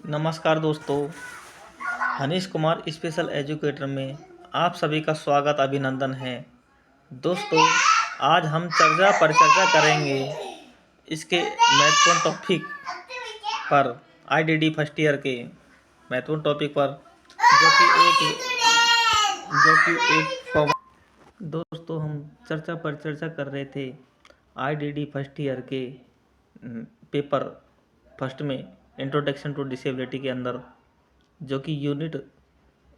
नमस्कार दोस्तों, Hanish Kumar special educator में आप सभी का स्वागत अभिनंदन है। दोस्तों, आज हम परिचर्चा करेंगे इसके महत्वपूर्ण टॉपिक पर, आईडीडी फर्स्ट ईयर के महत्वपूर्ण टॉपिक पर, जो कि एक कॉमन। दोस्तों, हम परिचर्चा कर रहे थे आईडीडी फर्स्ट ईयर के पेपर फर्स्ट में इंट्रोडक्शन टू डिसेबिलिटी के अंदर, जो कि यूनिट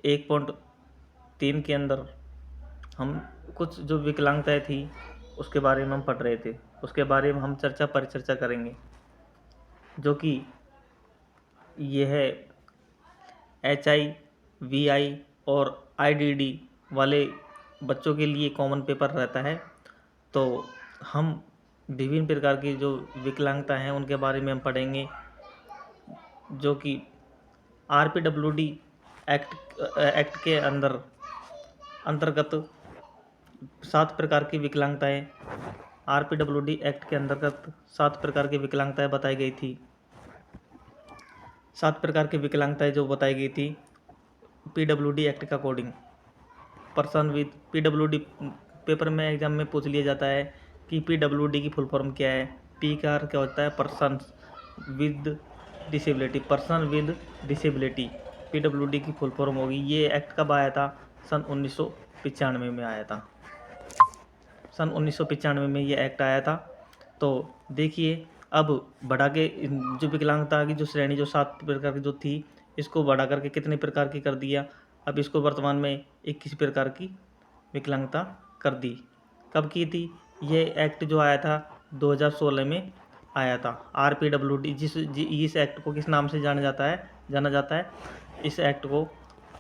1.3 के अंदर हम कुछ जो विकलांगताएँ थी उसके बारे में हम पढ़ रहे थे। उसके बारे में हम परिचर्चा करेंगे, जो कि यह HI, और IDD वाले बच्चों के लिए कॉमन पेपर रहता है। तो हम विभिन्न प्रकार की जो विकलांगता हैं उनके बारे में हम पढ़ेंगे, जो कि RPWD एक्ट के अंतर्गत 7 प्रकार की विकलांगताएँ RPWD एक्ट के अंतर्गत 7 प्रकार की विकलांगताएँ बताई गई थी। 7 प्रकार की विकलांगताएँ जो बताई गई थी PWD एक्ट के according. Person with PWD paper में एग्जाम में पूछ लिया जाता है कि PWD की फुल फॉर्म क्या है। P का अर्थ क्या होता है? Person with disability. Person with disability PWD की फुल फॉर्म होगी। ये एक्ट कब आया था? सन 1995 में आया था। सन 1995 में ये एक्ट आया था। तो देखिए, अब बढ़ा के जो विकलांगता की जो श्रेणी जो 7 प्रकार की जो थी, इसको बढ़ा करके कितने प्रकार की कर दिया। अब इसको वर्तमान में 21 प्रकार की विकलांगता कर दी। कब की थी? ये एक्ट जो आया था 2016 में आया था। RPWD इस एक्ट को किस नाम से जाना जाता है? इस एक्ट को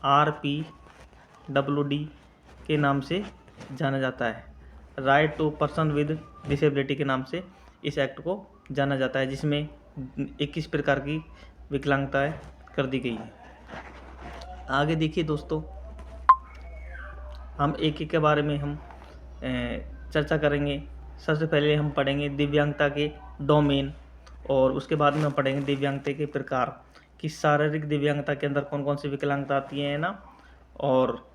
RPWD के नाम से जाना जाता है। Right to person with disability के नाम से इस एक्ट को जाना जाता है, जिसमें 21 प्रकार की विकलांगताएँ कर दी गई है। आगे देखिए दोस्तों, हम एक के बारे में हम चर्चा करेंगे। सबसे पहले हम पढ़ेंगे दिव्यांगता के डोमेन, और उसके बाद में हम पढ़ेंगे दिव्यांगता के प्रकार कि शारीरिक दिव्यांगता के अंदर कौन कौन सी विकलांगता आती है ना। और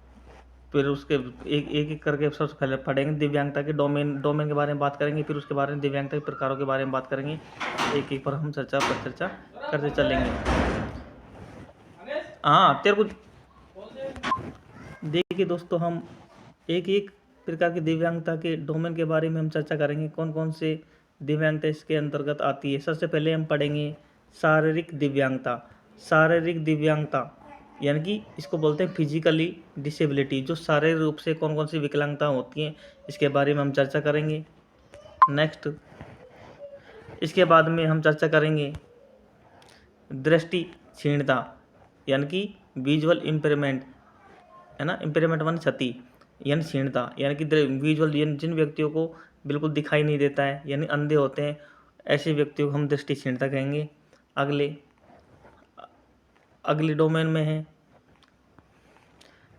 फिर उसके एक करके सबसे पहले पढ़ेंगे दिव्यांगता के डोमेन के बारे में बात करेंगे। फिर उसके बारे में दिव्यांगता के प्रकारों के बारे में बात करेंगे। एक पर हम चर्चा करते चलेंगे। हाँ, तेरे को देखिए दोस्तों, हम एक प्रकार की दिव्यांगता के डोमेन के बारे में हम चर्चा करेंगे। कौन कौन से दिव्यांगता इसके अंतर्गत आती है। सबसे पहले हम पढ़ेंगे शारीरिक दिव्यांगता। शारीरिक दिव्यांगता यानी कि इसको बोलते हैं फिजिकली डिसेबिलिटी। जो शारीरिक रूप से कौन कौन सी विकलांगता होती हैं, इसके बारे में हम चर्चा करेंगे। नेक्स्ट, इसके बाद में हम चर्चा करेंगे दृष्टि क्षीणता, यानी कि विजुअल इम्पेयरमेंट, है ना। इम्पेयरमेंट वन क्षति, यानी क्षीणता, यानी कि विजुअल, यानी जिन व्यक्तियों को बिल्कुल दिखाई नहीं देता है, यानी अंधे होते हैं, ऐसे व्यक्तियों को हम दृष्टि क्षीणता कहेंगे। अगले डोमेन में है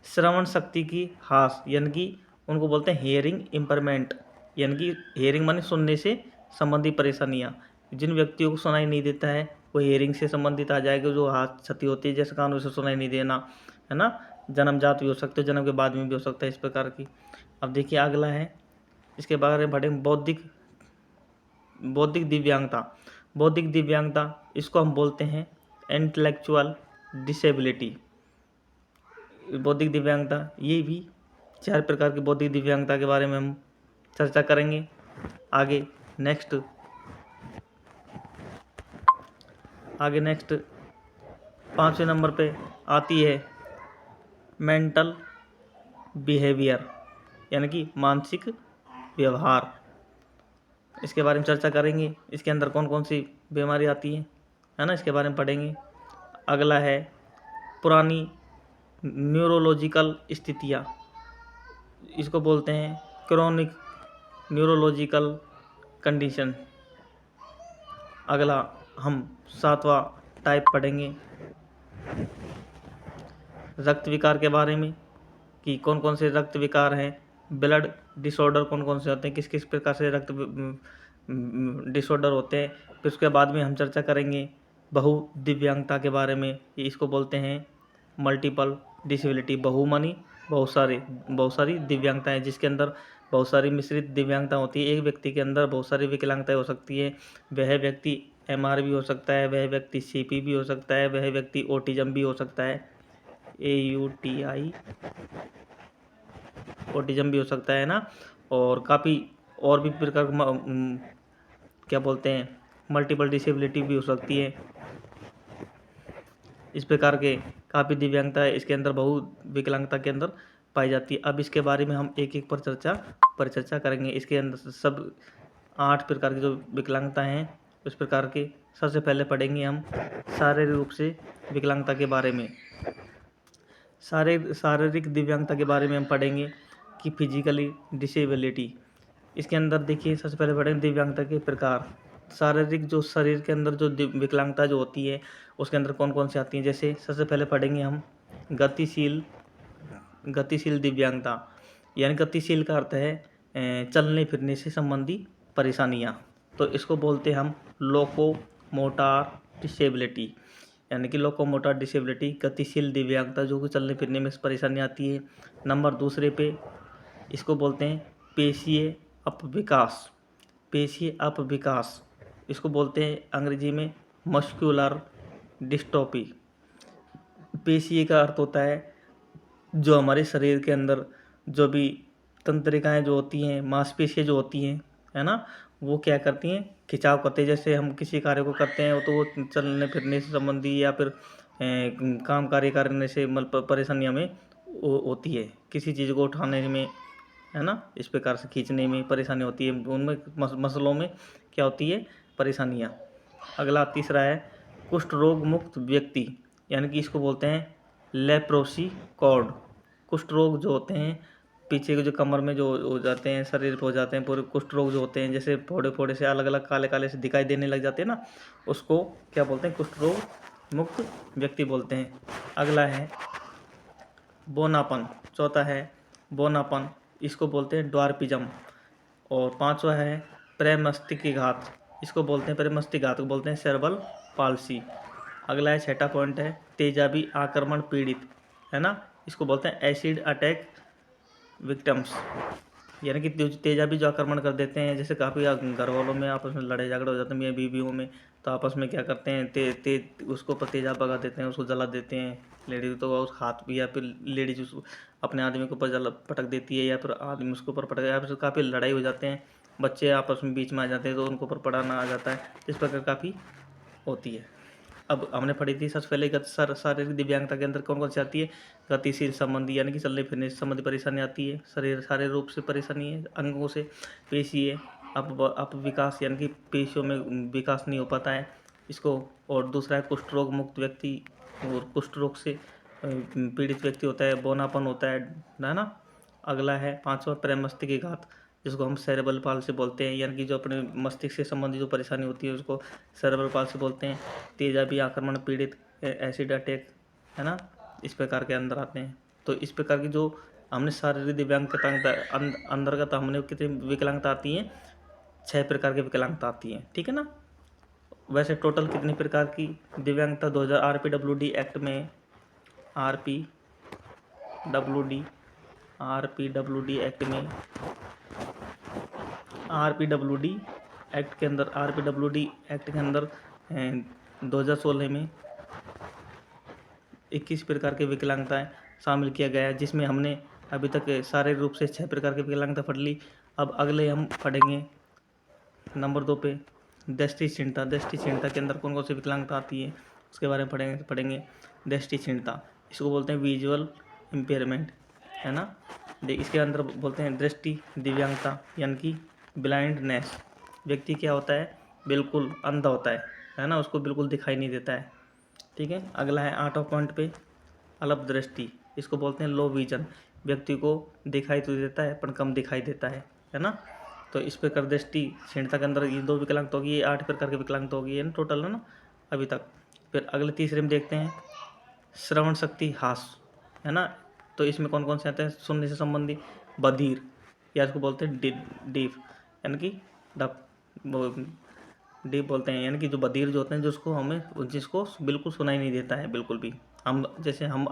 श्रवण शक्ति की ह्रास, यानी कि उनको बोलते हैं हेयरिंग इम्पेयरमेंट, यानी कि हेयरिंग माने सुनने से संबंधित परेशानियाँ। जिन व्यक्तियों को सुनाई नहीं देता है वो हेयरिंग से संबंधित आ जाएगा। जो हाथ क्षति होती है, जैसे कानों से सुनाई नहीं देना, है ना, जन्मजात भी हो सकते हो, जन्म के बाद में भी हो सकता है, इस प्रकार की। अब देखिए अगला है, इसके बारे में पढ़ेंगे बौद्धिक दिव्यांगता। बौद्धिक दिव्यांगता, इसको हम बोलते हैं इंटेलेक्चुअल डिसेबिलिटी। बौद्धिक दिव्यांगता, ये भी 4 प्रकार की बौद्धिक दिव्यांगता के बारे में हम चर्चा करेंगे आगे। नेक्स्ट 5वें नंबर पे आती है मेंटल बिहेवियर, यानी कि मानसिक व्यवहार। इसके बारे में चर्चा करेंगे। इसके अंदर कौन कौन सी बीमारी आती है ना, इसके बारे में पढ़ेंगे। अगला है पुरानी न्यूरोलॉजिकल स्थितियाँ, इसको बोलते हैं क्रोनिक न्यूरोलॉजिकल कंडीशन। अगला हम 7वां टाइप पढ़ेंगे रक्त विकार के बारे में, कि कौन कौन से रक्त विकार हैं। ब्लड डिसऑर्डर कौन कौन से होते हैं, किस किस प्रकार से रक्त डिसऑर्डर होते हैं। फिर उसके बाद में हम चर्चा करेंगे बहु दिव्यांगता के बारे में, इसको बोलते हैं मल्टीपल डिसेबिलिटी। बहु मानी बहुत सारी दिव्यांगताएं, जिसके अंदर बहुत सारी मिश्रित दिव्यांगता होती है। एक व्यक्ति के अंदर बहुत सारी विकलांगताएं हो सकती है। वह व्यक्ति MR भी हो सकता है, वह व्यक्ति CP भी हो सकता है, वह व्यक्ति ऑटिज्म भी हो सकता है, AUTI ऑटिज्म भी हो सकता है ना। और काफ़ी और भी प्रकार क्या बोलते हैं मल्टीपल डिसेबिलिटी भी हो सकती है। इस प्रकार के काफ़ी दिव्यांगता इसके अंदर बहु विकलांगता के अंदर पाई जाती है। अब इसके बारे में हम एक एक परिचर्चा करेंगे। इसके अंदर सब 8 प्रकार की जो विकलांगता हैं उस प्रकार के सबसे पहले पढ़ेंगे हम शारीरिक रूप से विकलांगता के बारे में। शारीरिक दिव्यांगता के बारे में हम पढ़ेंगे कि फिजिकली डिसेबिलिटी। इसके अंदर देखिए सबसे पहले पढ़ेंगे दिव्यांगता के प्रकार। शारीरिक जो शरीर के अंदर जो विकलांगता जो होती है उसके अंदर कौन कौन सी आती हैं। जैसे सबसे पहले पढ़ेंगे हम गतिशील दिव्यांगता, यानी गतिशील का अर्थ है चलने फिरने से संबंधी परेशानियाँ। तो इसको बोलते हैं हम लोकोमोटर डिसेबिलिटी, यानी कि लोकोमोटर डिसेबिलिटी गतिशील दिव्यांगता, जो कि चलने फिरने में परेशानी आती है। नंबर दूसरे पे इसको बोलते हैं पेशीय अपविकास, इसको बोलते हैं अंग्रेजी में मस्कुलर डिस्ट्रोफी। पेशीय का अर्थ होता है जो हमारे शरीर के अंदर जो भी तंत्रिकाएं जो होती हैं, मांसपेशियाँ जो होती हैं, है ना, वो क्या करती हैं, खिंचाव करते हैं। जैसे हम किसी कार्य को करते हैं तो वो चलने फिरने से संबंधी या फिर काम कार्य करने से मतलब परेशानी हमें होती है। किसी चीज़ को उठाने में, है ना, इस प्रकार से खींचने में परेशानी होती है। उनमें मसलों में क्या होती है, परेशानियाँ। अगला तीसरा है कुष्ठ रोग मुक्त व्यक्ति, यानी कि इसको बोलते हैं लेप्रोसी कॉर्ड। कुष्ठ रोग जो होते हैं पीछे के जो कमर में जो हो जाते हैं, शरीर पे हो जाते हैं पूरे कुष्ठ रोग जो होते हैं, जैसे फोड़े फोड़े से अलग अलग काले काले से दिखाई देने लग जाते हैं ना, उसको क्या बोलते हैं, कुष्ठ रोग मुक्त व्यक्ति बोलते हैं। अगला है बोनापन, चौथा है बोनापन, इसको बोलते हैं ड्वार्फिज्म। और पांचवा है प्रमस्तिष्कघात, इसको बोलते हैं प्रमस्तिष्कघात को बोलते हैं सेरेब्रल पाल्सी। अगला है छठा पॉइंट है तेजाबी आक्रमण पीड़ित, है ना, इसको बोलते हैं एसिड अटैक विक्टिम्स, यानी कि तेजाबी जो आक्रमण कर देते हैं। जैसे काफ़ी घर वालों में आपस में लड़ाई झगड़े हो जाते हैं मियाँ बीवियों में, तो आपस में क्या करते हैं उसको पर तेजाब भगा देते हैं, उसको जला देते हैं। लेडीज तो उस हाथ भी, या फिर लेडीज उसको अपने आदमी के ऊपर पटक देती है, या फिर आदमी उसके ऊपर पटक, या फिर काफ़ी लड़ाई हो जाते हैं, बच्चे आपस में बीच में आ जाते हैं तो उनको ऊपर पड़ाना आ जाता है। इस प्रकार काफ़ी होती है। अब हमने पढ़ी थी सबसे पहले शारीरिक दिव्यांगता के अंदर कौन कौन सी आती है, गतिशील संबंधी, यानी कि चलने फिरने से संबंधी परेशानी आती है। शारीरिक रूप से परेशानी है अंगों से। पेशीय अपविकास, यानी कि पेशियों में विकास नहीं हो पाता है इसको। और दूसरा है कुष्ठ रोग मुक्त व्यक्ति, और कुष्ठ रोग से पीड़ित व्यक्ति होता है, बौनापन होता है ना। अगला है पांचवा प्रमस्तिष्कघात, जिसको हम सेरेब्रल पाल्सी बोलते हैं, यानी कि जो अपने मस्तिष्क से संबंधित जो परेशानी होती है उसको सेरेब्रल पाल्सी बोलते हैं। तेजाबी आक्रमण पीड़ित, एसिड अटैक, है ना, इस प्रकार के अंदर आते हैं। तो इस प्रकार की जो हमने शारीरिक दिव्यांगता अंतर्गत हमने कितनी विकलांगता आती हैं, 6 प्रकार की विकलांगता आती हैं, ठीक है ना। वैसे टोटल कितनी प्रकार की दिव्यांगता 2000 आरपीडब्ल्यूडी एक्ट में, आरपीडब्ल्यूडी एक्ट में, आरपीडब्ल्यूडी एक्ट के अंदर 2016 में 21 प्रकार के विकलांगताएं शामिल किया गया है, जिसमें हमने अभी तक शारीरिक रूप से 6 प्रकार की विकलांगता पढ़ ली। अब अगले हम पढ़ेंगे नंबर 2 पे दृष्टिहीनता। दृष्टिहीनता के अंदर कौन कौन सी विकलांगता आती है उसके बारे में पढ़ेंगे। दृष्टिहीनता, इसको बोलते हैं विजुअल इम्पेयरमेंट, है ना। इसके अंदर बोलते हैं दृष्टि दिव्यांगता, यानी कि ब्लाइंडनेस। व्यक्ति क्या होता है, बिल्कुल अंधा होता है ना, उसको बिल्कुल दिखाई नहीं देता है, ठीक है। अगला है 8वां पॉइंट पे अल्प दृष्टि, इसको बोलते हैं लो विजन। व्यक्ति को दिखाई तो देता है पर कम दिखाई देता है ना। तो इस प्रकार दृष्टि क्षीणता के अंदर ये 2 विकलांगता होगी, ये 8 प्रकार के विकलांगता होगी, है ना टोटल, है ना अभी तक। फिर अगले तीसरे में देखते हैं श्रवण शक्ति हास, है ना। तो इसमें कौन कौन से आते हैं, सुनने से संबंधी बधिर, या इसको बोलते हैं डीफ, यानी कि डीप बोलते हैं, यानी कि जो बधिर जो होते हैं, जिसको बिल्कुल सुनाई नहीं देता है बिल्कुल भी। हम जैसे हम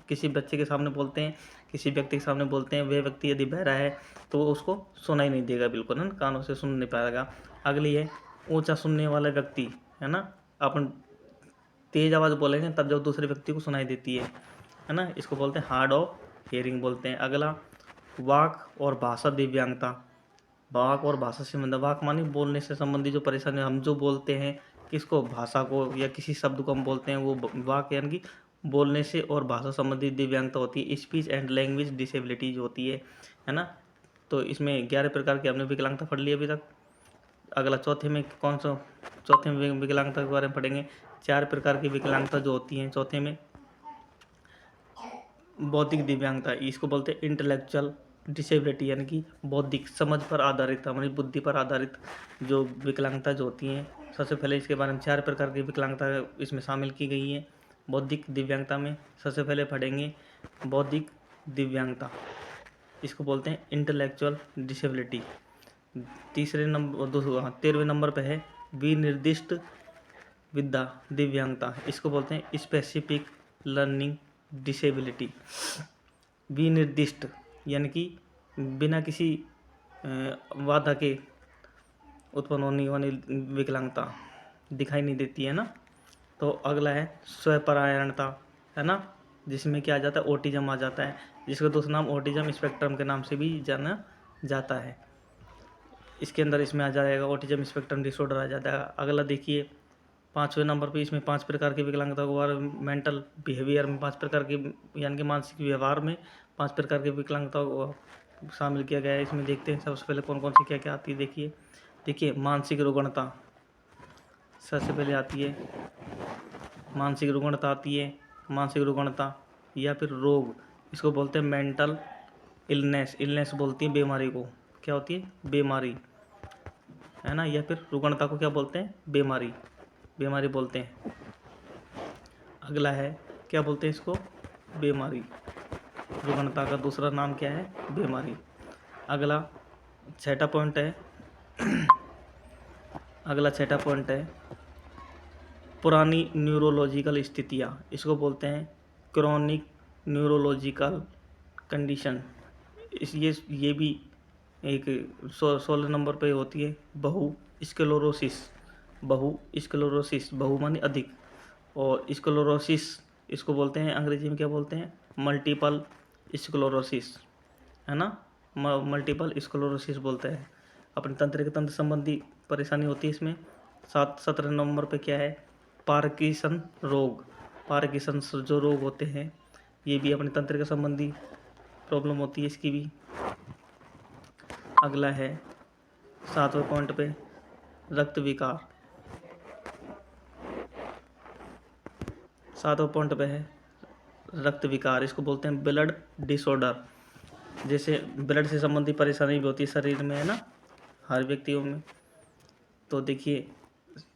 किसी बच्चे के सामने बोलते हैं, किसी व्यक्ति के सामने बोलते हैं, वह व्यक्ति यदि बहरा है तो उसको सुनाई नहीं देगा बिल्कुल, है ना, कानों से सुन नहीं पाएगा। अगली है ऊंचा सुनने वाला व्यक्ति, है ना, अपन तेज आवाज़ बोलेंगे तब जब दूसरे व्यक्ति को सुनाई देती है ना, इसको बोलते हैं हार्ड ऑफ हियरिंग बोलते हैं। अगला वाक और भाषा दिव्यांगता। वाक और भाषा से मतलब वाक मानी बोलने से संबंधित जो परेशानी, हम जो बोलते हैं किसको, भाषा को या किसी शब्द को हम बोलते हैं, वो वाक यानी कि बोलने से और भाषा संबंधित दिव्यांगता होती है। स्पीच एंड लैंग्वेज डिसेबिलिटीज होती है ना। तो इसमें 11 प्रकार की हमने विकलांगता पढ़ ली अभी तक। अगला चौथे में चौथे में विकलांगता के बारे में पढ़ेंगे। 4 प्रकार की विकलांगता जो होती हैं चौथे में। बौद्धिक दिव्यांगता, इसको बोलते हैं इंटेलेक्चुअल डिसेबिलिटी, यानी कि बौद्धिक समझ पर आधारित, हमारी बुद्धि पर आधारित जो विकलांगता जो होती हैं। सबसे पहले इसके बारे में 4 प्रकार की विकलांगता इसमें शामिल की गई है बौद्धिक दिव्यांगता में। सबसे पहले पढ़ेंगे बौद्धिक दिव्यांगता, इसको बोलते हैं इंटेलेक्चुअल डिसेबिलिटी। 13वें नंबर पे है विनिर्दिष्ट विद्या दिव्यांगता, इसको बोलते हैं स्पेसिफिक लर्निंग डिसेबिलिटी। विनिर्दिष्ट यानी कि बिना किसी बाधा के उत्पन्न होने वाली विकलांगता, दिखाई नहीं देती है ना। तो अगला है स्वपरायणता, है ना, जिसमें क्या आ जाता है, ऑटिज्म आ जाता है, जिसका दूसरा नाम ऑटिज्म स्पेक्ट्रम के नाम से भी जाना जाता है। इसके अंदर इसमें आ जाएगा ऑटिज्म स्पेक्ट्रम डिसऑर्डर आ जाता है। अगला देखिए 5वें नंबर पे, इसमें 5 प्रकार की विकलांगता को बारे में, मेंटल बिहेवियर में 5 प्रकार की, यानी कि मानसिक व्यवहार में 5 प्रकार की विकलांगता को शामिल किया गया है। इसमें देखते हैं सबसे पहले कौन कौन सी क्या क्या आती है। देखिए मानसिक रुग्णता सबसे पहले आती है, मानसिक रुग्णता आती है। मानसिक रुग्णता या फिर रोग, इसको बोलते हैं मेंटल इलनेस, इलनेस बोलती है बीमारी को, क्या होती है, बीमारी, है ना। या फिर रुग्णता को क्या बोलते हैं, बीमारी, बीमारी बोलते हैं। अगला है क्या बोलते हैं इसको, बीमारी। रुग्णता का दूसरा नाम क्या है, बीमारी। अगला छठा पॉइंट है अगला छठा पॉइंट है पुरानी न्यूरोलॉजिकल स्थितियाँ, इसको बोलते हैं क्रॉनिक न्यूरोलॉजिकल कंडीशन। ये भी एक 16 नंबर पे होती है बहु स्क्लेरोसिस। बहु माने अधिक, और स्क्लेरोसिस इसको बोलते हैं अंग्रेजी में क्या बोलते हैं, मल्टीपल स्क्लेरोसिस, है ना, मल्टीपल स्क्लेरोसिस बोलते हैं। अपने तंत्र संबंधी परेशानी होती है इसमें। 17 नंबर पे क्या है, पार्किंसन रोग। पार्किंसन जो रोग होते हैं ये भी अपने तंत्र के संबंधी प्रॉब्लम होती है इसकी भी। अगला है 7वें पॉइंट पे रक्त विकार। 7वें पॉइंट पे है रक्त विकार, इसको बोलते हैं ब्लड डिसऑर्डर। जैसे ब्लड से संबंधित परेशानी भी होती है शरीर में, है ना, हर व्यक्तियों में। तो देखिए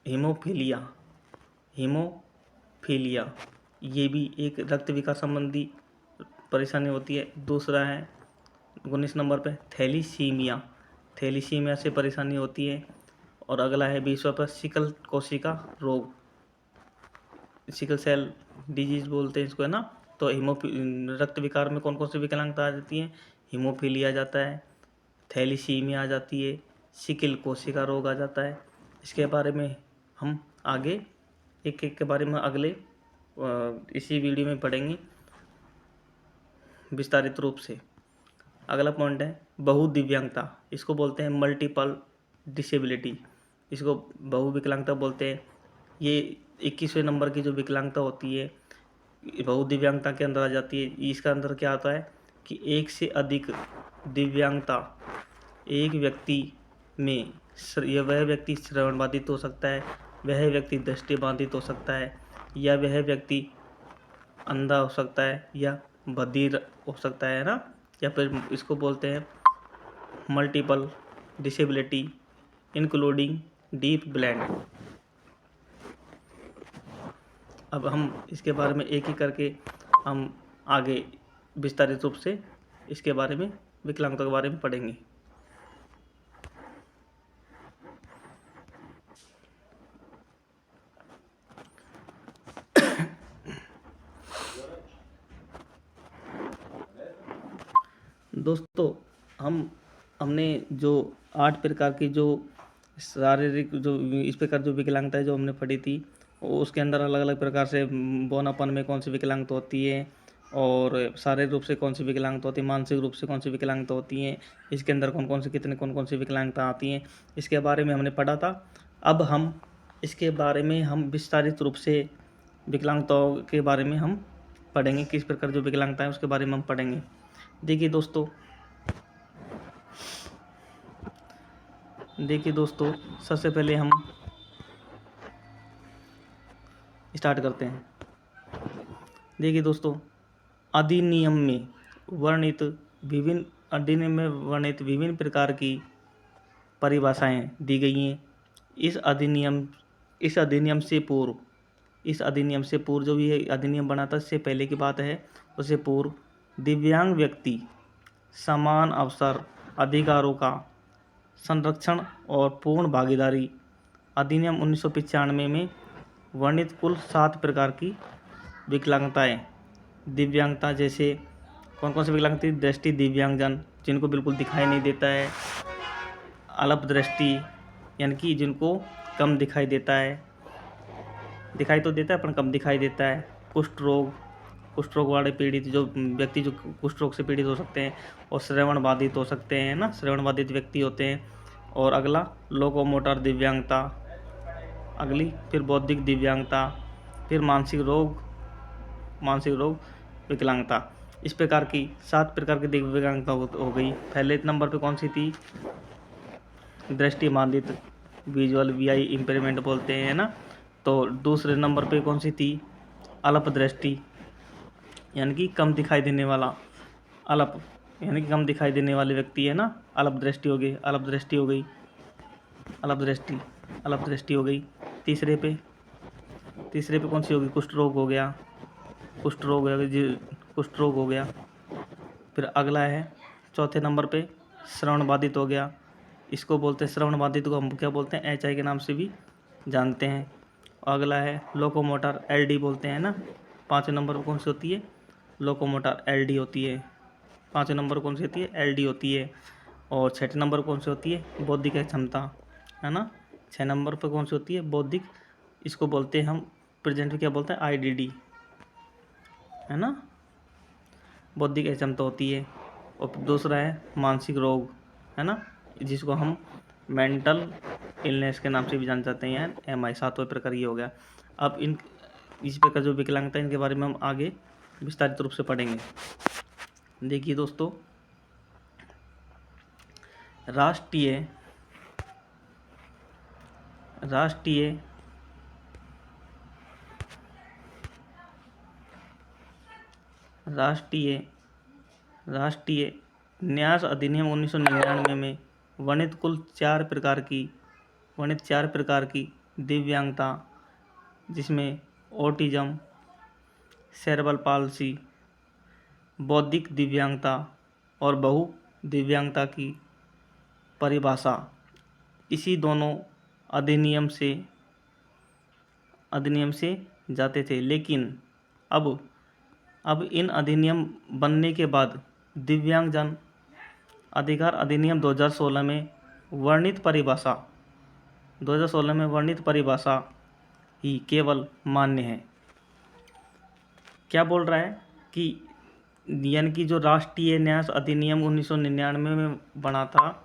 हीमोफीलिया ये भी एक रक्त विकार संबंधी परेशानी होती है। दूसरा है 19 नंबर पे थैलीसीमिया से परेशानी होती है। और अगला है 20वां पर सिकल कोशिका रोग, सिकल सेल डिजीज बोलते हैं इसको, है ना। तो रक्त विकार में कौन कौन सी विकलांगता आ जाती है, हीमोफीलिया आ जाता है, थैलीसीमिया आ जाती है, सिकल कोशिका रोग आ जाता है। इसके बारे में हम आगे एक एक के बारे में अगले इसी वीडियो में पढ़ेंगे विस्तारित रूप से। अगला पॉइंट है बहु दिव्यांगता, इसको बोलते हैं मल्टीपल डिसेबिलिटी, इसको बहु विकलांगता बोलते हैं। ये 21वें नंबर की जो विकलांगता होती है बहु दिव्यांगता के अंदर आ जाती है। इसका अंदर क्या आता है कि एक से अधिक दिव्यांगता एक व्यक्ति में, वह व्यक्ति श्रवण बाधित हो सकता है, वह व्यक्ति दृष्टि बाधित हो सकता है, या वह व्यक्ति अंधा हो सकता है, या बधिर हो सकता है ना। या फिर इसको बोलते हैं multiple disability including deaf blind. अब हम इसके बारे में एक एक करके हम आगे विस्तारित रूप से इसके बारे में, विकलांगता के बारे में पढ़ेंगे। दोस्तों हमने जो 8 प्रकार की जो शारीरिक जो इस प्रकार जो विकलांगता है जो हमने पढ़ी थी, उसके अंदर अलग अलग प्रकार से बौनापन में कौन सी विकलांगता होती है, और शारीरिक रूप से कौन सी विकलांगता होती है, मानसिक रूप से कौन सी विकलांगता होती है, इसके अंदर कौन कौन सी विकलांगता आती हैं, इसके बारे में हमने पढ़ा था। अब हम इसके बारे में हम विस्तारित रूप से विकलांगताओं के बारे में हम पढ़ेंगे, किस प्रकार जो विकलांगता है उसके बारे में हम पढ़ेंगे। देखिए दोस्तों सबसे पहले हम स्टार्ट करते हैं। देखिए दोस्तों, अधिनियम में वर्णित विभिन्न प्रकार की परिभाषाएं दी गई हैं। इस अधिनियम से पूर्व जो भी अधिनियम बना था, इससे पहले की बात है, उससे पूर्व दिव्यांग व्यक्ति समान अवसर अधिकारों का संरक्षण और पूर्ण भागीदारी अधिनियम 1995 में वर्णित कुल 7 प्रकार की विकलांगताएं, दिव्यांगता, जैसे कौन सी विकलांगता? दृष्टि दिव्यांगजन, जिनको बिल्कुल दिखाई नहीं देता है। अल्प दृष्टि, यानी कि जिनको कम दिखाई देता है, दिखाई तो देता है पर कम दिखाई देता है। कुष्ठ रोग वाले पीड़ित जो व्यक्ति जो कुष्ठ रोग से पीड़ित हो सकते हैं, और श्रवण बाधित हो सकते हैं ना, श्रवण बाधित व्यक्ति होते हैं। और अगला लोकोमोटर दिव्यांगता, अगली फिर बौद्धिक दिव्यांगता, फिर मानसिक रोग विकलांगता। इस प्रकार की 7 प्रकार की विकलांगता हो गई। पहले नंबर पे कौन सी थी? दृष्टि बाधित, विजुअल VI इम्पेयरमेंट बोलते हैं ना। तो दूसरे नंबर पे कौन सी थी? अल्प दृष्टि, यानी कि कम दिखाई देने वाला, अल्प यानी कि कम दिखाई देने वाले व्यक्ति है ना, अल्प दृष्टि हो गई। तीसरे पे कौन सी होगी? कुष्ठ रोग हो गया। फिर अगला है चौथे नंबर पे श्रवण बाधित हो गया। इसको बोलते हैं, श्रवण बाधित को हम क्या बोलते हैं? HI के नाम से भी जानते हैं। अगला है लोकोमोटर, LD बोलते हैं ना। 5वें नंबर पर कौन सी होती है? लोकोमोटर, LD होती है। 5वें नंबर कौन सी होती है? LD होती है। और 6ठे नंबर कौन सी होती है? बौद्धिक क्षमता, है ना। 6 नंबर पर कौन सी होती है? बौद्धिक, इसको बोलते हैं हम प्रेजेंट में क्या बोलते हैं? IDD, है ना, बौद्धिक अक्षमता होती है। और दूसरा है मानसिक रोग, है ना, जिसको हम मेंटल इलनेस के नाम से भी जान जाते हैं, MI। 7वां प्रकार ये हो गया। अब इस प्रकार जो विकलांगता है, इनके बारे में हम आगे विस्तारित रूप से पढ़ेंगे। देखिए दोस्तों, राष्ट्रीय न्यास अधिनियम 1999 में वर्णित कुल 4 प्रकार की दिव्यांगता, जिसमें ऑटिज्म, सेरेब्रल पाल्सी, बौद्धिक दिव्यांगता और बहु दिव्यांगता की परिभाषा इसी दोनों अधिनियम से जाते थे। लेकिन अब इन अधिनियम बनने के बाद दिव्यांगजन अधिकार अधिनियम 2016 में वर्णित परिभाषा ही केवल मान्य है। क्या बोल रहा है कि यानी कि जो राष्ट्रीय न्यास अधिनियम 1999 में बना था,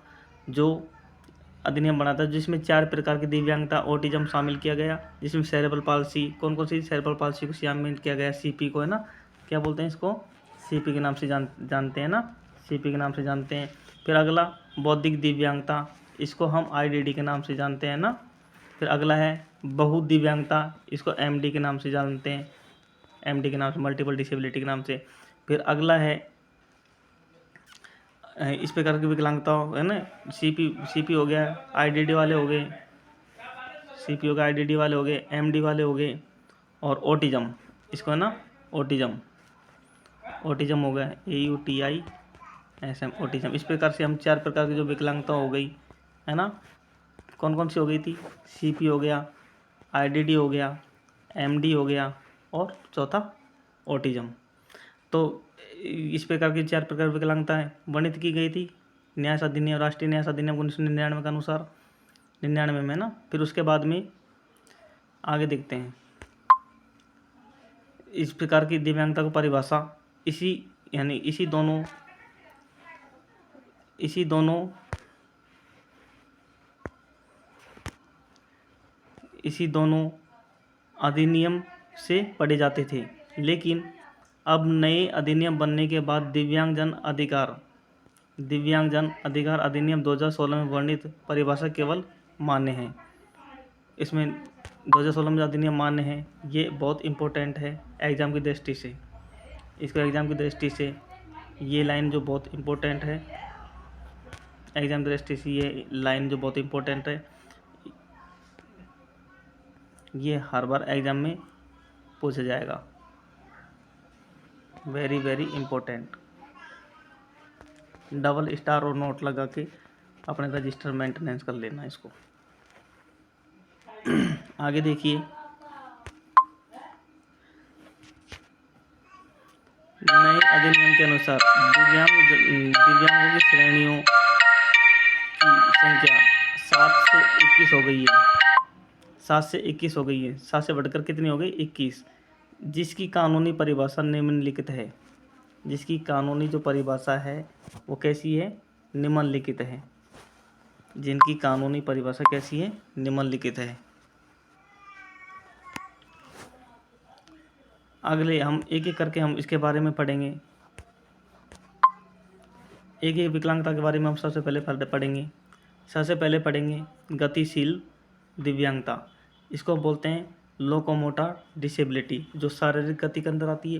जिसमें 4 प्रकार की दिव्यांगता, ऑटिज्म शामिल किया गया, जिसमें सेरेब्रल पाल्सी, कौन सी सेरेब्रल पाल्सी को शामिल किया गया? CP को, है ना। क्या बोलते हैं इसको? CP के नाम से जानते हैं ना, CP के नाम से जानते हैं। फिर अगला बौद्धिक दिव्यांगता, इसको हम IDD के नाम से जानते हैं ना। फिर अगला है बहु दिव्यांगता, इसको MD के नाम से जानते हैं, MD के नाम से, मल्टीपल डिसेबिलिटी के नाम से। फिर अगला है इस प्रकार की विकलांगता, है ना, CP हो गया, IDD वाले हो गए, CP हो गया, IDD वाले हो गए, MD वाले हो गए। और ऑटिज्म, इसको है ना, ऑटिज्म हो गया, AUTISM, ऑटिज्म। इस प्रकार से हम 4 प्रकार की जो विकलांगता हो गई, है ना, कौन सी हो गई थी? CP हो गया, IDD हो गया, MD हो गया, और चौथा ऑटिज्म। तो इस प्रकार की 4 प्रकार विकलांगताएं वर्णित की गई थी न्यास अधिनियम, राष्ट्रीय न्यास अधिनियम 1999 के अनुसार, 99 में ना। फिर उसके बाद में आगे देखते हैं इस प्रकार की दिव्यांगता को परिभाषा इसी दोनों अधिनियम से पढ़े जाते थे। लेकिन अब नए अधिनियम बनने के बाद दिव्यांगजन अधिकार अधिनियम 2016 में वर्णित परिभाषा केवल मान्य है। इसमें 2016 में अधिनियम मान्य है, ये बहुत इम्पोर्टेंट है एग्ज़ाम की दृष्टि से। इसको एग्ज़ाम की दृष्टि से ये लाइन जो बहुत इम्पोर्टेंट है, एग्ज़ाम की दृष्टि से ये लाइन जो बहुत इम्पोर्टेंट है, ये हर बार एग्ज़ाम में पूछा जाएगा। Very very important. Double star और नोट लगा के अपने रजिस्टर मेंटेनेंस कर लेना इसको। आगे देखिए, नए अधिनियम के अनुसार दिव्यांगों की श्रेणियों की संख्या 7 से 21 हो गई है। 7 से 21 हो गई है। 7 से बढ़कर कितनी हो गई? 21। जिसकी कानूनी परिभाषा निम्नलिखित है। जिसकी कानूनी जो परिभाषा है वो कैसी है? निम्नलिखित है। जिनकी कानूनी परिभाषा कैसी है? निम्नलिखित है। अगले हम एक एक करके हम इसके बारे में पढ़ेंगे। एक एक विकलांगता के बारे में हम सबसे पहले पढ़ेंगे। सबसे पहले पढ़ेंगे गतिशील दिव्यांगता। इसको बोलते हैं लोकोमोटर डिसेबिलिटी, जो शारीरिक गति के अंदर आती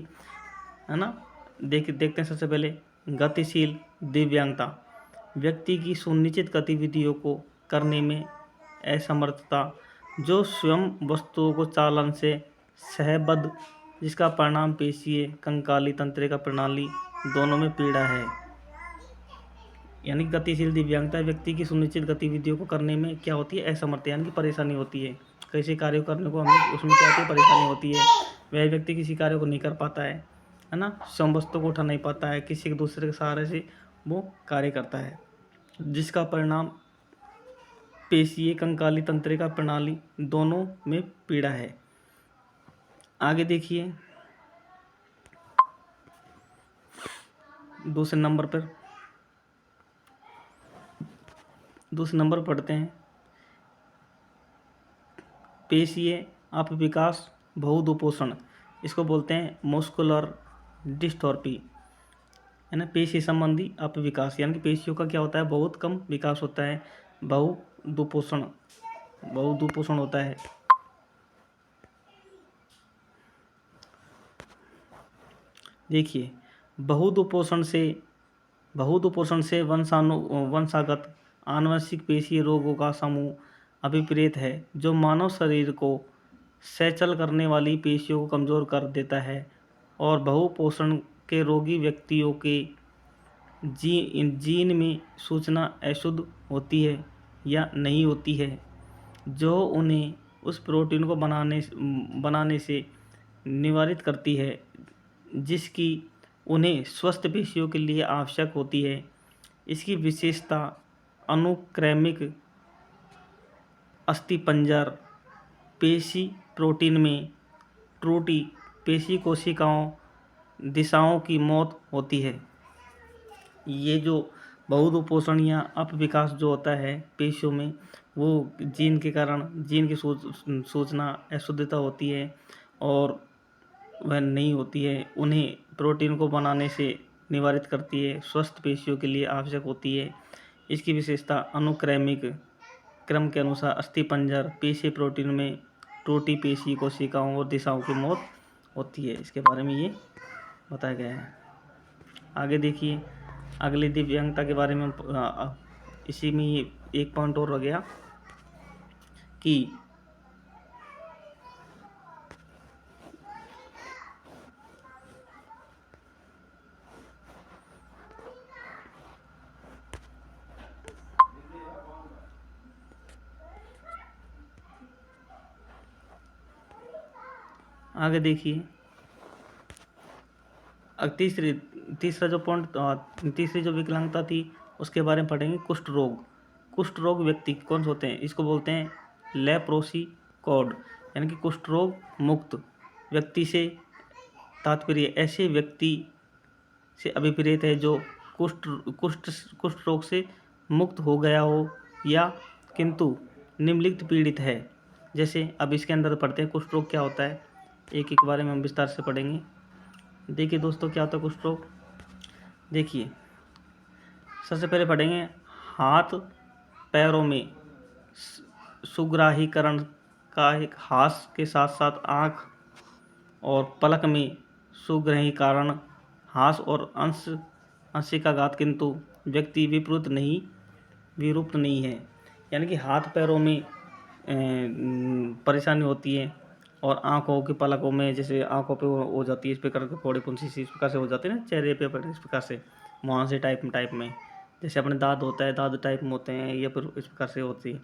है ना। देखते हैं सबसे पहले गतिशील दिव्यांगता। व्यक्ति की सुनिश्चित गतिविधियों को करने में असमर्थता, जो स्वयं वस्तुओं को चालन से सहबद्ध, जिसका परिणाम पेशीय कंकाली तंत्रिका प्रणाली दोनों में पीड़ा है। यानी गतिशील दिव्यांगता व्यक्ति की सुनिश्चित गतिविधियों को करने में क्या होती है? असमर्थ, यानी कि परेशानी होती है। कैसे कार्य करने को हमें उसमें क्या होती है? परेशानी होती है। वह व्यक्ति किसी कार्य को नहीं कर पाता है ना, स्वयं वस्तु को उठा नहीं पाता है, किसी के दूसरे के सहारे से वो कार्य करता है, जिसका परिणाम पेशीय कंकाली तंत्रिका प्रणाली दोनों में पीड़ा है। आगे देखिए, दूसरे नंबर पढ़ते हैं पेशीय अपविकास बहुदुपोषण। इसको बोलते हैं मस्कुलर डिस्ट्रॉफी, है ना। पेशी संबंधी अपविकास, यानी कि पेशियों का क्या होता है? बहुत कम विकास होता है। बहुदुपोषण होता है। देखिए, बहुदुपोषण से वंशागत आनुवंशिक पेशीय रोगों का समूह अभिप्रेत है, जो मानव शरीर को सचल करने वाली पेशियों को कमज़ोर कर देता है, और बहुपोषण के रोगी व्यक्तियों के जीन में सूचना अशुद्ध होती है या नहीं होती है, जो उन्हें उस प्रोटीन को बनाने से निवारित करती है, जिसकी उन्हें स्वस्थ पेशियों के लिए आवश्यक होती है। इसकी विशेषता अनुक्रमिक अस्थिपंजर पेशी प्रोटीन में त्रुटि, पेशी कोशिकाओं दिशाओं की मौत होती है। ये जो बहुदुपोषण या अपविकास जो होता है पेशियों में, वो जीन के कारण जीन की सूचना अशुद्धता होती है और वह नहीं होती है, उन्हें प्रोटीन को बनाने से निवारित करती है, स्वस्थ पेशियों के लिए आवश्यक होती है। इसकी विशेषता अनुक्रमिक क्रम के अनुसार अस्थिपंजर पेशी प्रोटीन में त्रुटि, पेशी कोशिकाओं और दिशाओं की मौत होती है। इसके बारे में ये बताया गया है। आगे देखिए, अगली दिव्यांगता के बारे में इसी में एक पॉइंट और रह गया कि आगे देखिए, तीसरा जो पॉइंट, तीसरी जो विकलांगता थी उसके बारे में पढ़ेंगे। कुष्ठ रोग। कुष्ठ रोग व्यक्ति कौन से होते हैं? इसको बोलते हैं लेप्रोसी कोड, यानी कि कुष्ठ रोग मुक्त व्यक्ति से तात्पर्य ऐसे व्यक्ति से अभिप्रेत है जो कुष्ठ रोग से मुक्त हो गया हो या किंतु निम्नलिखित पीड़ित है। जैसे अब इसके अंदर पढ़ते हैं कुष्ठ रोग क्या होता है, एक एक बारे में हम विस्तार से पढ़ेंगे। देखिए दोस्तों, क्या होता है कुष्ठ रोग। देखिए, सबसे पहले पढ़ेंगे हाथ पैरों में सुग्राहीकरण का एक हास के साथ साथ आँख और पलक में सुग्राहीकरण हास और अंशिकाघात, किंतु व्यक्ति विरूप नहीं है। यानी कि हाथ पैरों में परेशानी होती है और आँखों की पलकों में, जैसे आँखों पे हो जाती है इस प्रकार के फोड़े पुंसी इस प्रकार से हो जाते हैं ना, चेहरे पे इस प्रकार से मुहांसे टाइप में, जैसे अपने दांत होता है दांत टाइप में होते हैं, या फिर इस प्रकार से होती है।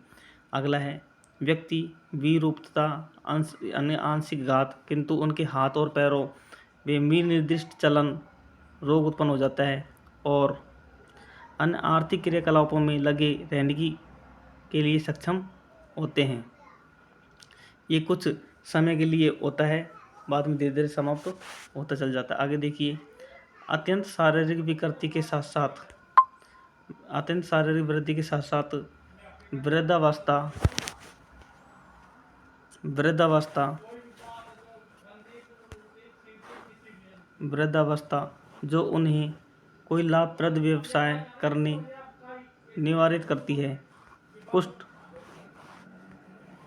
अगला है व्यक्ति विरूपता आंशिक घात, किंतु उनके हाथ और पैरों में निर्दिष्ट चलन रोग उत्पन्न हो जाता है और अन्य आर्थिक क्रियाकलापों में लगे रहने के लिए सक्षम होते हैं। ये कुछ समय के लिए होता है, बाद में धीरे धीरे समाप्त होता चल जाता है। आगे देखिए, अत्यंत शारीरिक वृद्धि के साथ साथ वृद्धावस्था जो उन्हें कोई लाभप्रद व्यवसाय करने निवारित करती है।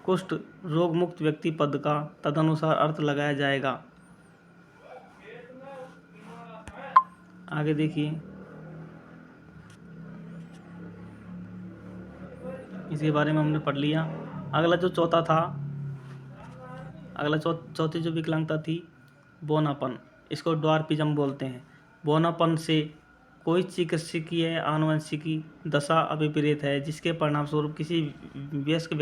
कुष्ठ रोग मुक्त व्यक्ति पद का तदनुसार अर्थ लगाया जाएगा। आगे देखिए, इसके बारे में हमने पढ़ लिया। अगला जो चौथा था, चौथी जो विकलांगता थी बौनापन, इसको ड्वार्फिज्म बोलते हैं। बौनापन से कोई चिकित्सकीय आनुवंशिकी दशा अभिप्रेत है जिसके परिणामस्वरूप किसी वयस्क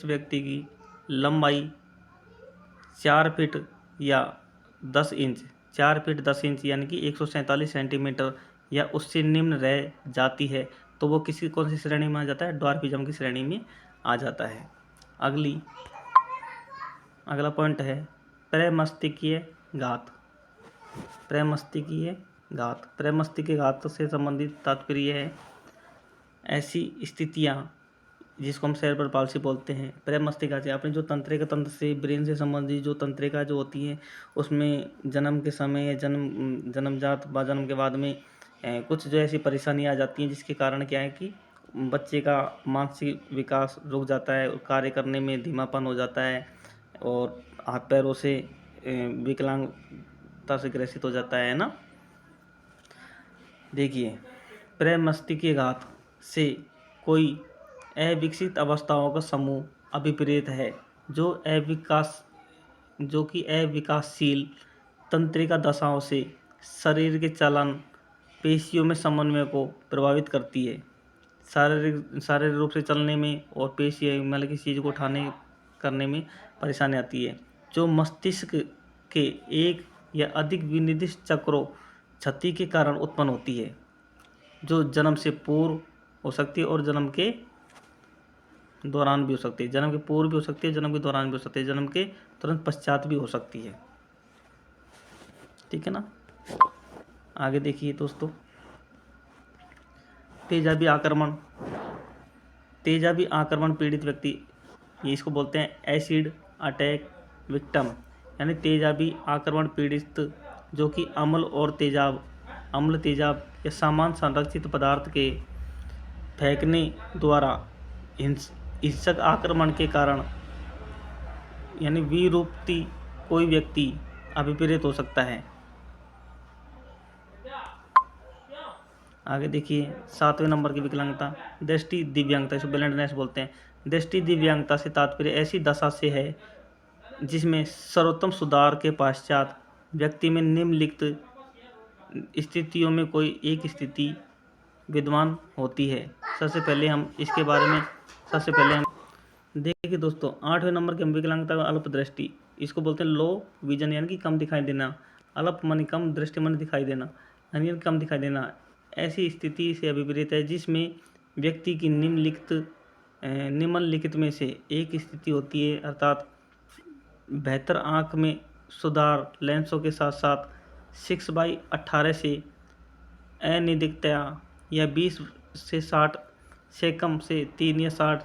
व्यक्ति की लंबाई 4 फीट या 10 इंच, 4 फीट 10 इंच यानी कि 147 सेंटीमीटर या उससे निम्न रह जाती है तो वो कौन सी श्रेणी में आ जाता है? ड्वार्फिज्म की श्रेणी में आ जाता है। अगला पॉइंट है प्रमस्तिष्कीय घात। प्रमस्तिष्कीय घात से संबंधित तात्पर्य है ऐसी स्थितियाँ जिसको हम सेरेब्रल पाल्सी बोलते हैं। प्रमस्तिष्क से अपने जो तंत्र से ब्रेन से संबंधित जो तंत्रिका जो होती है उसमें जन्म के समय जन्मजात जन्म के बाद में कुछ जो ऐसी परेशानी आ जाती हैं जिसके कारण क्या है कि बच्चे का मानसिक विकास रुक जाता है, कार्य करने में धीमापन हो जाता है और हाथ पैरों से विकलांगता से ग्रसित हो जाता है ना। देखिए, प्रमस्तिष्कीय घात से कोई अविकसित अवस्थाओं का समूह अभिप्रेत है जो कि अविकासशील तंत्रिका दशाओं से शरीर के चलन पेशियों में समन्वय को प्रभावित करती है। शारीरिक रूप से चलने में और पेशी मतलब किसी चीज़ को उठाने करने में परेशानी आती है, जो मस्तिष्क के एक या अधिक विनिर्दिष्ट चक्रों क्षति के कारण उत्पन्न होती है, जो जन्म से पूर्व हो सकती है और जन्म के दौरान भी हो सकती है। जन्म के पूर्व भी हो सकती है, जन्म के दौरान भी हो सकती है, जन्म के तुरंत पश्चात भी हो सकती है। ठीक है ना। आगे देखिए दोस्तों, तेजाबी आक्रमण पीड़ित व्यक्ति, ये इसको बोलते हैं एसिड अटैक विक्टिम, यानी तेजाबी आक्रमण पीड़ित जो कि अम्ल तेजाब या सामान्य संरक्षित पदार्थ के फेंकने द्वारा हिंसक आक्रमण के कारण यानी विरूपती कोई व्यक्ति अभिप्रेत हो सकता है। आगे देखिए, 7वें नंबर की विकलांगता दृष्टि दिव्यांगता, इसको ब्लाइंडनेस बोलते हैं। दृष्टि दिव्यांगता से तात्पर्य ऐसी दशा से है जिसमें सर्वोत्तम सुधार के पश्चात व्यक्ति में निम्नलिखित स्थितियों में कोई एक स्थिति विद्यमान होती है। सबसे पहले हम देखिए दोस्तों, 8वें नंबर की विकलांगता अल्प दृष्टि, इसको बोलते हैं लो विजन, यानी कि कम दिखाई देना। अल्प मानी कम, दृष्टि मानी दिखाई देना, यानी कम दिखाई देना। ऐसी स्थिति से अभिप्रेत है जिसमें व्यक्ति की निम्नलिखित में से एक स्थिति होती है, अर्थात बेहतर आँख में सुधार लेंसों के साथ साथ 6/18 से अनिदिकता या 20 से 60 से कम से 3 या 60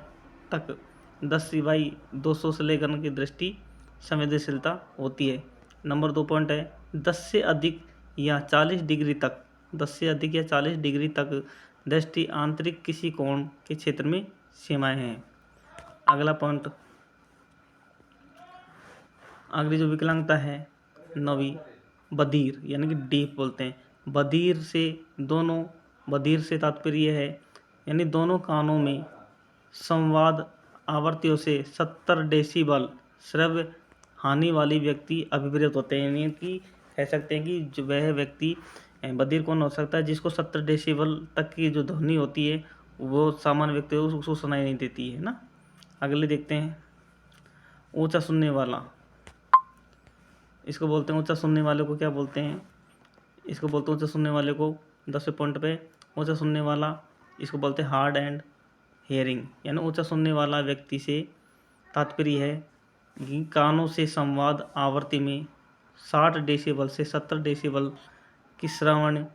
तक 10/200 से लेकर की दृष्टि संवेदनशीलता होती है। नंबर 2 पॉइंट है 10 से अधिक या 40 डिग्री तक, 10 से अधिक या 40 डिग्री तक दृष्टि आंतरिक किसी कोण के क्षेत्र में सीमाएं हैं। अगला पॉइंट, अगली जो विकलांगता है 9वीं, बधिर, यानी कि डीफ बोलते हैं। बधिर से तात्पर्य है यानी दोनों कानों में संवाद आवृत्तियों से 70 डेसिबल श्रव्य हानि वाली व्यक्ति अभिप्रेत होते हैं, यानी कि कह सकते हैं कि जो वह व्यक्ति बधिर कौन हो सकता है जिसको 70 डेसिबल तक की जो ध्वनि होती है वो सामान्य व्यक्ति को उसको सुनाई नहीं देती है ना। अगले देखते हैं, ऊंचा सुनने वाला, इसको बोलते हैं ऊंचा सुनने वाले को क्या बोलते हैं, इसको बोलते हैं ऊंचा सुनने वाले को 10वें पॉइंट पे, ऊंचा सुनने वाला इसको बोलते हैं हार्ड एंड हेयरिंग, यानी ऊंचा सुनने वाला व्यक्ति से तात्पर्य है कि कानों से संवाद आवृत्ति में 60 डेसिबल से 70 डेसिबल की श्रवण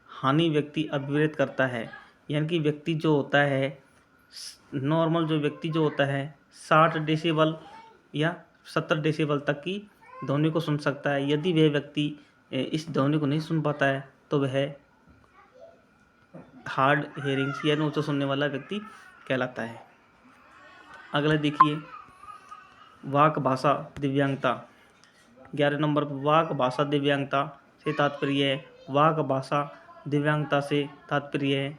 हानि व्यक्ति अभिप्रेत करता है। यानी कि व्यक्ति जो होता है नॉर्मल, जो व्यक्ति जो होता है 60 डेसिबल या 70 डेसिबल तक की ध्वनि को सुन सकता है। यदि वह व्यक्ति इस ध्वनि को नहीं सुन पाता है तो वह हार्ड हेयरिंग्स यानी ऊंचा सुनने वाला व्यक्ति कहलाता है। अगला देखिए, वाक भाषा दिव्यांगता, 11 नंबर पर वाक भाषा दिव्यांगता से तात्पर्य है, वाक भाषा दिव्यांगता से तात्पर्य है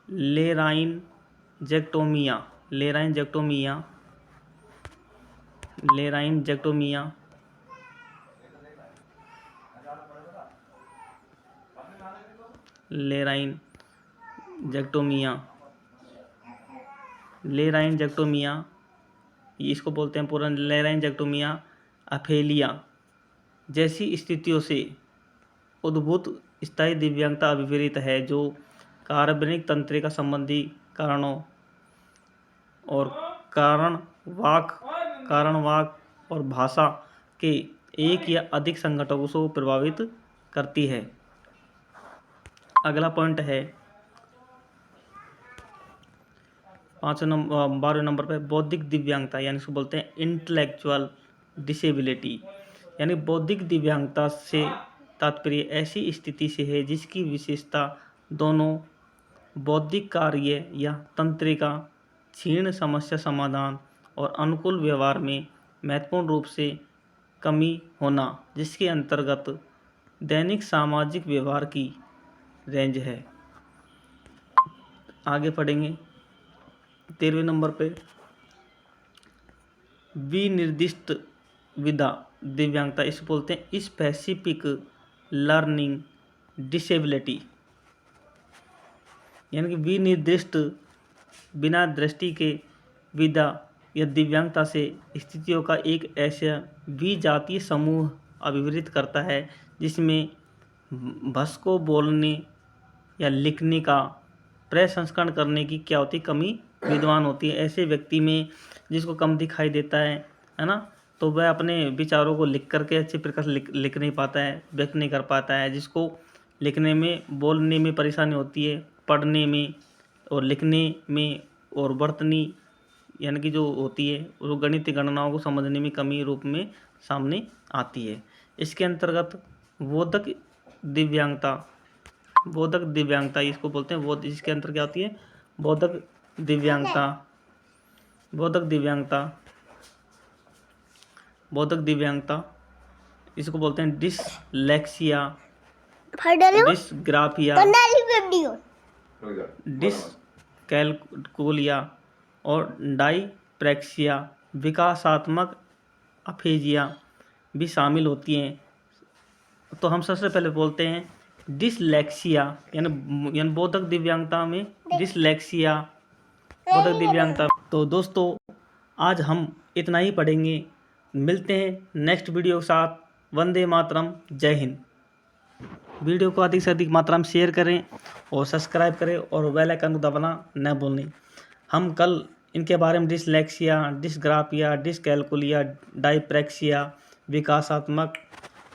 लेराइनजेक्टोमिया, लेराइनजेक्टोमिया लेराइनजेक्टोमिया इसको बोलते हैं पूरा लेराइनजेक्टोमिया अफेलिया जैसी स्थितियों से उद्भूत स्थायी दिव्यांगता अभिप्रेत है, जो कार्बनिक तंत्रिका संबंधी कारणों और कारण वाक और भाषा के एक या अधिक संघटकों को प्रभावित करती है। अगला पॉइंट है 12वें नंबर पर बौद्धिक दिव्यांगता, यानी इसको बोलते हैं इंटेलेक्चुअल डिसेबिलिटी, यानी बौद्धिक दिव्यांगता से तात्पर्य ऐसी स्थिति से है जिसकी विशेषता दोनों बौद्धिक कार्य या तंत्रिका क्षीण समस्या समाधान और अनुकूल व्यवहार में महत्वपूर्ण रूप से कमी होना, जिसके अंतर्गत दैनिक सामाजिक व्यवहार की रेंज है। आगे पढ़ेंगे 13वें नंबर पे विनिर्दिष्ट विधा दिव्यांगता, इसको बोलते हैं स्पेसिफिक लर्निंग डिसेबिलिटी, यानी कि विनिर्दिष्ट बिना दृष्टि के विधा या दिव्यांगता से स्थितियों का एक ऐसा विजातीय समूह अभिप्रेत करता है जिसमें भाषा को बोलने या लिखने का प्रसंस्करण करने की क्या होती कमी विद्वान होती है। ऐसे व्यक्ति में जिसको कम दिखाई देता है ना, तो वह अपने विचारों को लिख करके अच्छे प्रकार से लिख नहीं पाता है, व्यक्त नहीं कर पाता है। जिसको लिखने में बोलने में परेशानी होती है, पढ़ने में और लिखने में और वर्तनी यानी कि जो होती है वो गणितीय गणनाओं को समझने में कमी रूप में सामने आती है। इसके अंतर्गत बोधक दिव्यांगता इसको बोलते हैं बोध, इसके अंतर्गत क्या होती है बोधक दिव्यांगता इसको बोलते हैं डिसलेक्सिया, डिसग्राफिया, डिसकैलकुलिया और डाइप्रैक्सिया, विकासात्मक अफेजिया भी शामिल होती हैं। तो हम सबसे पहले बोलते हैं डिसलेक्सिया, यानी बोधक दिव्यांगता में डिसलेक्सिया, बोधक दिव्यांगता। तो दोस्तों आज हम इतना ही पढ़ेंगे, मिलते हैं नेक्स्ट वीडियो के साथ। वंदे मातरम, जय हिंद। वीडियो को अधिक से अधिक मात्रा में शेयर करें और सब्सक्राइब करें और बेल आइकन को दबाना न भूलें। हम कल इनके बारे में डिसलेक्सिया, डिसग्राफिया, डिसकैलकुलिया, डाइप्रेक्सिया, विकासात्मक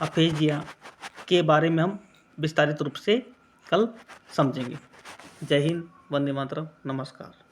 अफेजिया के बारे में हम विस्तारित रूप से कल समझेंगे। जय हिंद, वंदे मातरम, नमस्कार।